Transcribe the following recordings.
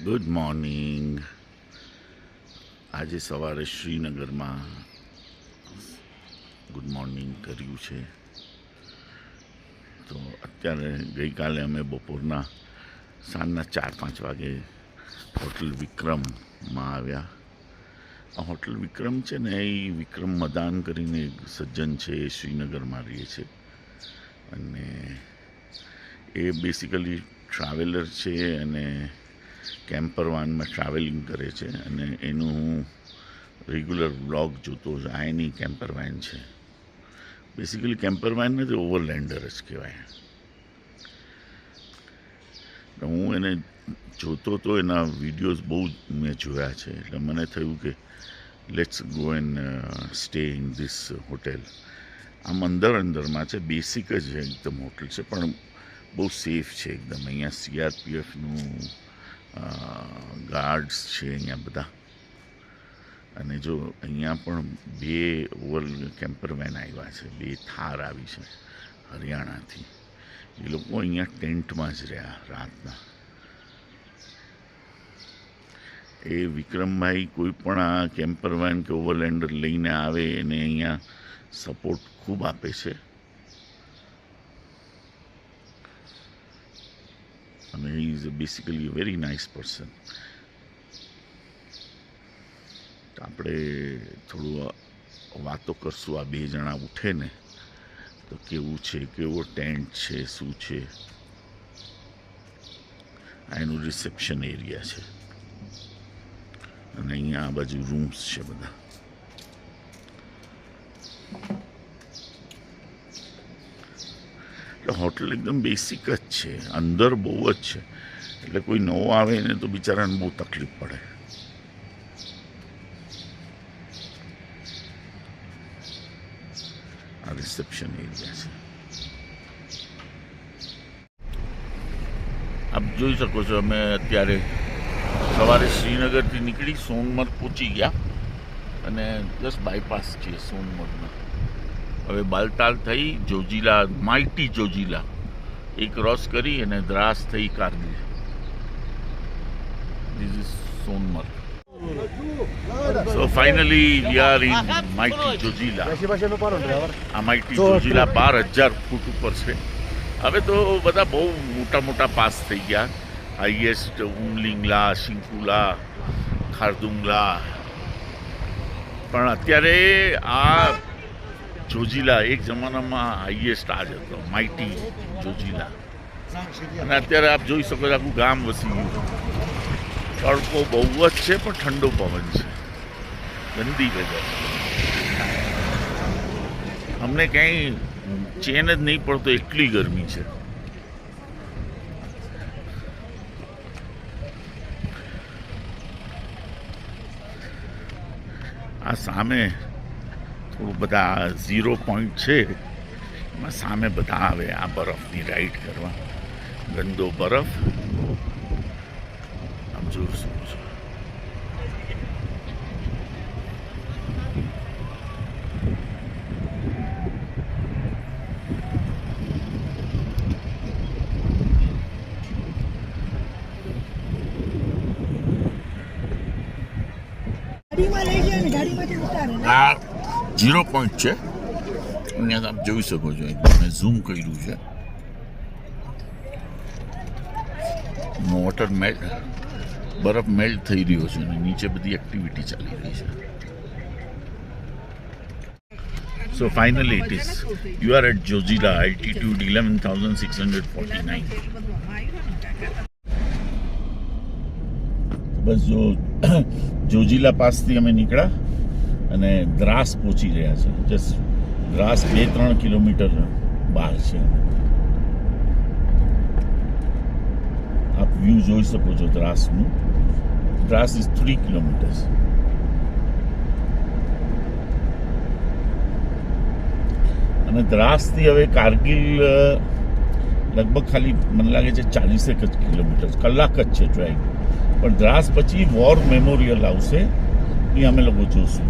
Good morning. આજે સવારે શ્રીનગરમાં ગુડ મોર્નિંગ કર્યું છે. તો અત્યારે ગઈકાલે અમે બપોરના સાંજના 4-5 વાગે હોટલ વિક્રમમાં આવ્યા. આ હોટલ વિક્રમ છે ને, એ વિક્રમ મદાન કરીને એક સજ્જન છે, એ શ્રીનગરમાં રહે છે અને એ બેસિકલી ટ્રાવેલર છે અને કેમ્પર વાનમાં ટ્રાવેલિંગ કરે છે અને એનું હું રેગ્યુલર વ્લોગ જોતો જ. આ એની કેમ્પર વાન છે. બેસિકલી કેમ્પર વાન નથી, ઓવરલેન્ડર જ કહેવાય. હું એને જોતો તો એના વિડીયોઝ બહુ મેં જોયા છે, એટલે મને થયું કે let's go and stay in this hotel. આમ અંદરમાં છે, બેસિક જ એકદમ હોટલ છે, પણ બહુ સેફ છે એકદમ. અહીંયા સીઆરપીએફનું ગાર્ડ્સ છે અહીંયા બધા. અને જો અહીંયા પણ 2 ઓવર કેમ્પર વેન આવ્યા છે, 2 થાર આવી છે હરિયાણાથી. એ લોકો અહીંયા ટેન્ટમાં જ રહ્યા રાતના. એ વિક્રમભાઈ કોઈ પણ આ કેમ્પર વેન કે ઓવરલેન્ડર લઈને આવે એને અહીંયા સપોર્ટ ખૂબ આપે છે અને he is basically a very nice person. આપણે થોડું વાતો કરશું. આ 2 જણા ઉઠે ને તો કેવું છે, કેવો ટેન્ટ છે, શું છે. આ એનું રિસેપ્શન એરિયા છે અને અહીંયા આ બાજુ રૂમ્સ છે બધા. એટલે હોટલ એકદમ બેસિક જ છે, અંદર બહુ જ છે, એટલે કોઈ નવો આવે ને તો બિચારાને બહુ તકલીફ પડે. આ રિસેપ્શન એરિયા છે. આપ જોઈ શકો છો, અમે અત્યારે સવારે શ્રીનગરથી નીકળી સોનમર્ગ પહોંચી ગયા અને જસ્ટ બાયપાસ છીએ સોનમર્ગમાં. હવે બાલતાલ થઈ જોજીલા, માઇટી જોજીલા એ ક્રોસ કરી અને દ્રાસ થઈ Kargil. This is Sonamarg. So finally we are in mighty Jojila. આ માઇટી જોજીલા 12,000 ફૂટ ઉપર છે. હવે તો બધા બહુ મોટા પાસ થઈ ગયા. હાઈએસ્ટ ઉમલિંગલા, શિંકુલા, ખારદુંગલા. પણ અત્યારે આ જોજીલા એક જમાનામાં હાઈએસ્ટ આ જ હતો, માઇટી જોજીલા. અને અત્યારે આપ જોઈ શકો છો આખું ગામ વસી ગયું. તડકો બહુ જ છે પણ ઠંડો પવન છે. ગંદી વેધર. અમને ક્યાંય ચેન જ નહીં પડતો, એટલી ગરમી છે. આ સામે થોડું બધા 0 પોઈન્ટ છે, એમાં સામે બધા આવે આ બરફની રાઈડ કરવા. ગંદો બરફ આમ જોઈ શકો છો. આ 0 પોઈન્ટ છે, અહીંયા આપ જોઈ શકો છો. મેં ઝૂમ કર્યું છે. વોટર મેલ્ટ, બરફ મેલ્ટ થઈ રહ્યો છે અને નીચે બધી એક્ટિવિટી ચાલી રહી છે. So finally it is you are at Zojila, altitude 11,649. બસ જો જોજીલા પાસથી અમે નીકળ્યા અને દ્રાસ પહોંચી રહ્યા છે. જસ્ટ દ્રાસ 2-3 કિલોમીટર બહાર છે. આપ વ્યૂ જોઈ શકો છો દ્રાસનું. Dras is 3 kilometres. અને દ્રાસથી હવે કારગિલ લગભગ ખાલી મને લાગે છે 40 કિલોમીટર, કલાક જ છે ડ્રાઈવ. પણ દ્રાસ પછી વોર મેમોરિયલ આવશે, એ અમે લોકો જોશું.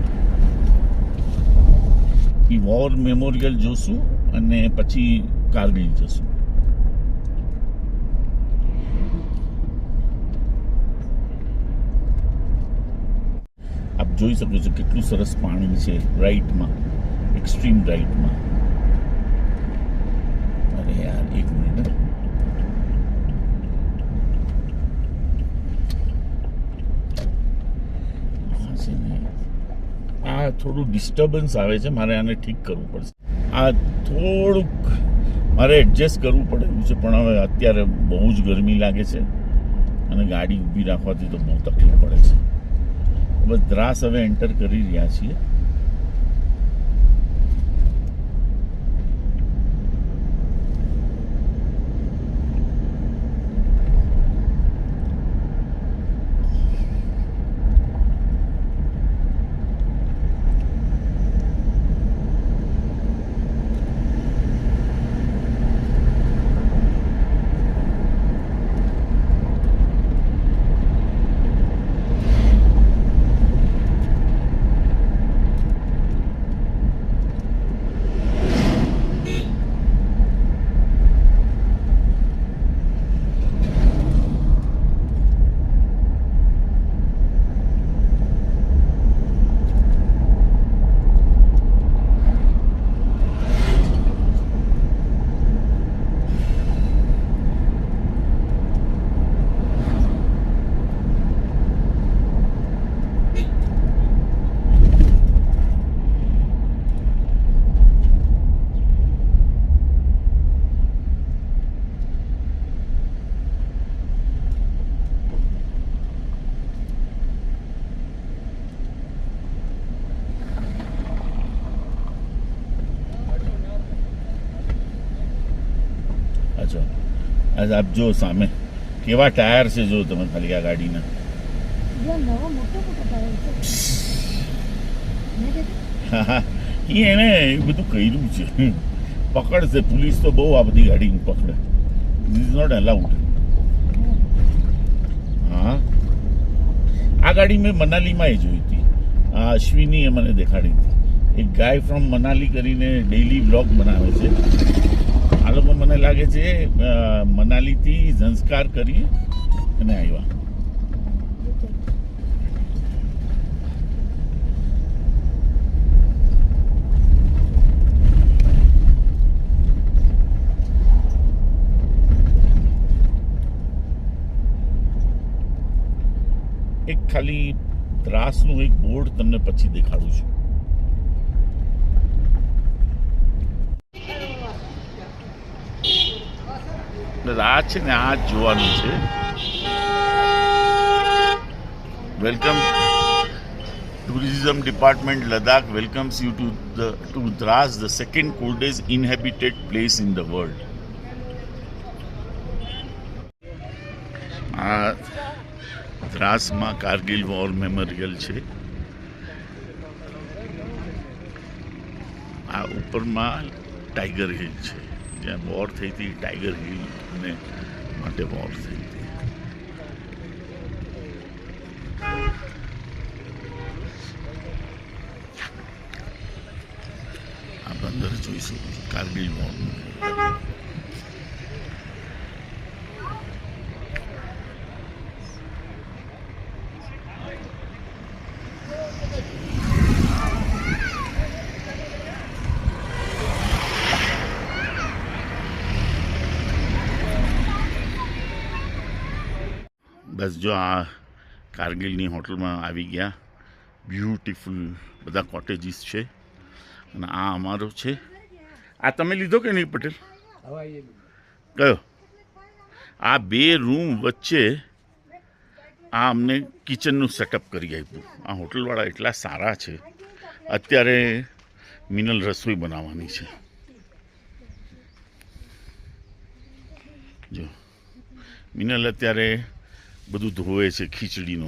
એ વોર મેમોરિયલ જોશું અને પછી કારગિલ જશું. જોઈ શકો છો કેટલું સરસ પાણી છે રાઈટમાં, એક્સ્ટ્રીમ રાઈટમાં. અરે યાર એક મિનિટ, આ થોડું ડિસ્ટર્બન્સ આવે છે, મારે આને ઠીક કરવું પડશે. આ થોડુંક મારે એડજસ્ટ કરવું પડે એવું છે, પણ હવે અત્યારે બહુ જ ગરમી લાગે છે અને ગાડી ઊભી રાખવાથી તો બહુ તકલીફ પડે છે. બસ દ્રાસ હવે એન્ટર કરી રહ્યા છીએ. આજ આપ જો સામે કેવા ટાયર છે, જો તમે ખાલી આ ગાડીના. એને એ બધું કર્યું છે, પકડશે પોલીસ તો બહુ આ બધી ગાડી પકડે. Is not allowed. હા, આ ગાડી મેં મનાલીમાં એ જોઈ હતી. આ અશ્વિનીએ મને દેખાડી હતી. એક ગાય ફ્રોમ મનાલી કરીને ડેઈલી બ્લોગ બનાવે છે. આ લોકો મને લાગે છે મનાલીથી ઝંસ્કાર કરી અને આવ્યા. એક ખાલી ત્રાસનું એક બોર્ડ તમને પછી દેખાડું છું. આ છે ને, આ જ જોવાનું છે. Welcome tourism department Ladakh welcomes you to Drass, the second coldest inhabited place in the world. આ દ્રાસમાં કારગિલ વોર મેમોરિયલ છે. આ ઉપરમાં ટાઈગર હિલ છે, જ્યાં વોર થઈ હતી. ટાઈગર હિલ અને માટે વોર થઈ હતી. આપણે અંદર જોઈશું કારગિલ વોર. બસ જો આ કારગિલની હોટલમાં આવી ગયા. બ્યુટીફુલ બધા કોટેજીસ છે અને આ અમારો છે. આ તમે લીધો કે નહીં પટેલ? કયો? આ બે રૂમ વચ્ચે આ અમને કિચનનું સેટઅપ કરી આપ્યું. આ હોટલવાળા એટલા સારા છે. અત્યારે મિનલ રસોઈ બનાવવાની છે. જો મિનલ અત્યારે બધું ધોવે છે, ખીચડીનો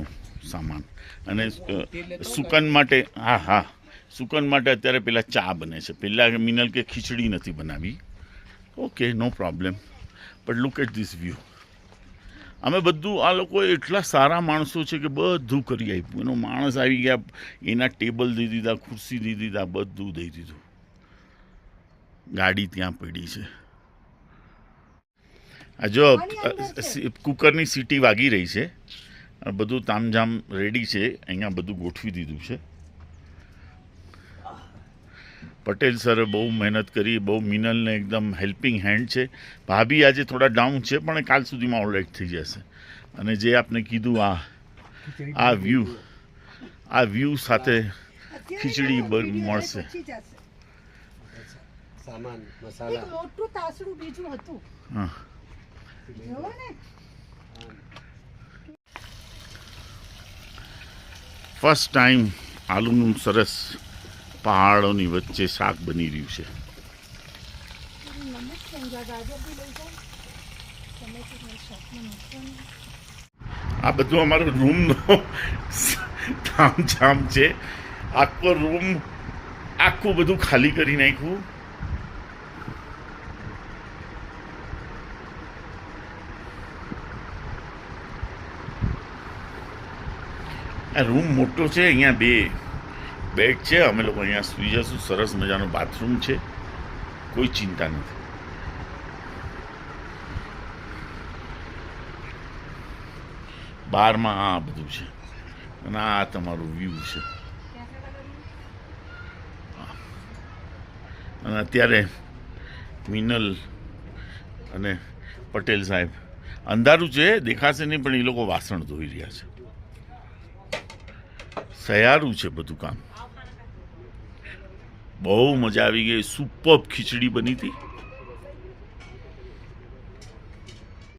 સામાન. અને સુકન માટે, હા હા, સુકન માટે અત્યારે પેલા ચા બને છે. પહેલાં મિનલ કે ખીચડી નથી બનાવી. Okay, no problem. But look at this view. અમે બધું, આ લોકો એટલા સારા માણસો છે કે બધું કરી આપ્યું. એનો માણસ આવી ગયા, એના ટેબલ દઈ દીધા, ખુરશી દઈ દીધા, બધું દઈ દીધું. ગાડી ત્યાં પડી છે. આ જો કુકરની સીટી વાગી રહી છે. બધું તામઝામ રેડી છે, અહીંયા બધું ગોઠવી દીધું છે. પટેલ સરે બહુ મહેનત કરી, બહુ મિનલને એકદમ હેલ્પિંગ હેન્ડ છે. ભાભી આજે થોડા ડાઉન છે પણ કાલ સુધીમાં ઓલરાઈટ થઈ જશે. અને જે આપને કીધું આ વ્યૂ સાથે ખીચડી મળશે. હા, ફર્સ્ટ ટાઈમ આલુનું સરસ પહાડોની વચ્ચે શાક બની રહ્યું છે. આ બધું અમારો રૂમનો તામઝામ છે. આખો રૂમ આખું બધું ખાલી કરી નાખ્યું. આ રૂમ મોટો છે, અહીંયા 2 બેડ છે. અમે લોકો અહીંયા સૂઈ જશું. સરસ મજાનો બાથરૂમ છે, કોઈ ચિંતા નથી. બહારમાં આ બધું છે અને આ તમારું વ્યૂ છે. અને અત્યારે મિનલ અને પટેલ સાહેબ, અંધારું છે દેખાશે નહીં પણ એ લોકો વાસણ ધોઈ રહ્યા છે. સયારું છે બધું કામ. બહુ મજા આવી ગઈ. સુપર ખીચડી બની હતી.